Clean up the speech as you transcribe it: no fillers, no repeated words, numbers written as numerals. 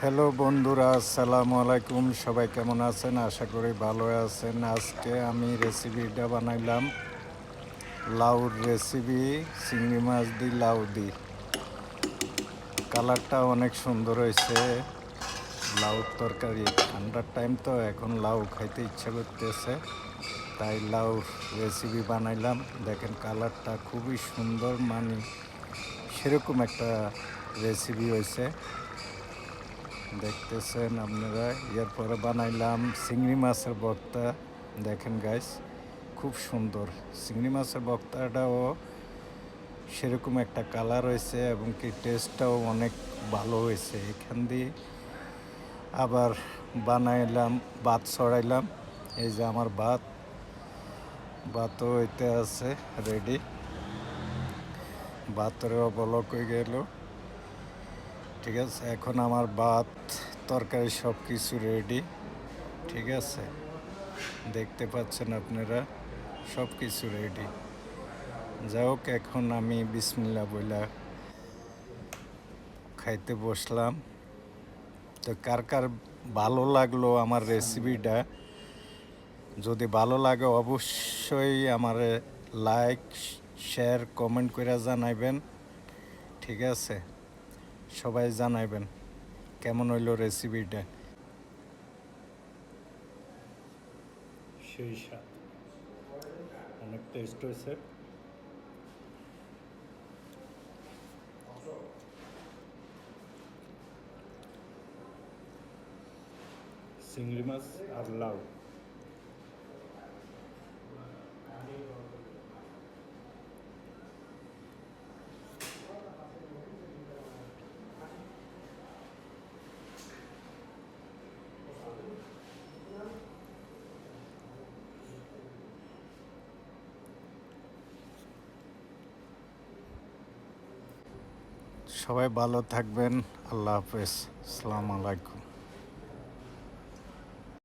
Hello বন্ধুরা, আসসালামু আলাইকুম। সবাই কেমন আছেন? আশা করি ভালো আছেন। আজকে আমি রেসিপিটা বানাইলাম লাউর রেসিপি, চিংড়ি মাছ দি লাউ দি। কালারটা অনেক সুন্দর হয়েছে। লাউর তরকারি, ঠান্ডার টাইম তো এখন লাউ খাইতে ইচ্ছা করতেছে, তাই লাউর রেসিপি বানাইলাম। দেখেন কালারটা খুবই সুন্দর, মানে সেরকম একটা রেসিপি হয়েছে, দেখতেছেন আপনারা। এরপরে বানাইলাম চিংড়ি মাছের ভর্তা। দেখেন গাইস, খুব সুন্দর চিংড়ি মাছের ভর্তাটাও সেরকম একটা কালার হয়েছে এবং কি টেস্টটাও অনেক ভালো হয়েছে। এখান দিয়ে আবার বানাইলাম ভাত ছড়াইলাম। এই যে আমার ভাতও হইতে আছে রেডি। ভাতেরও বলক হয়ে গেল, ঠিক আছে। এখন আমার ভাত তরকারি সব কিছু রেডি, ঠিক আছে। দেখতে পাচ্ছেন আপনারা, সব কিছু রেডি। যাই হোক, এখন আমি বিসমিল্লাহ বইলা খাইতে বসলাম। তো কার কার ভালো লাগলো আমার রেসিপিটা? যদি ভালো লাগে অবশ্যই আমার লাইক, শেয়ার, কমেন্ট করে জানাইবেন, ঠিক আছে। সবাই জানাইবেন কেমন হইলো রেসিপিটা। সেই স্বাদ, অনেক টেস্ট হয়েছে। চিংড়ি মাছ আর লাউ, সবাই ভালো থাকবেন। আল্লাহ হাফেজ, আসসালামু আলাইকুম।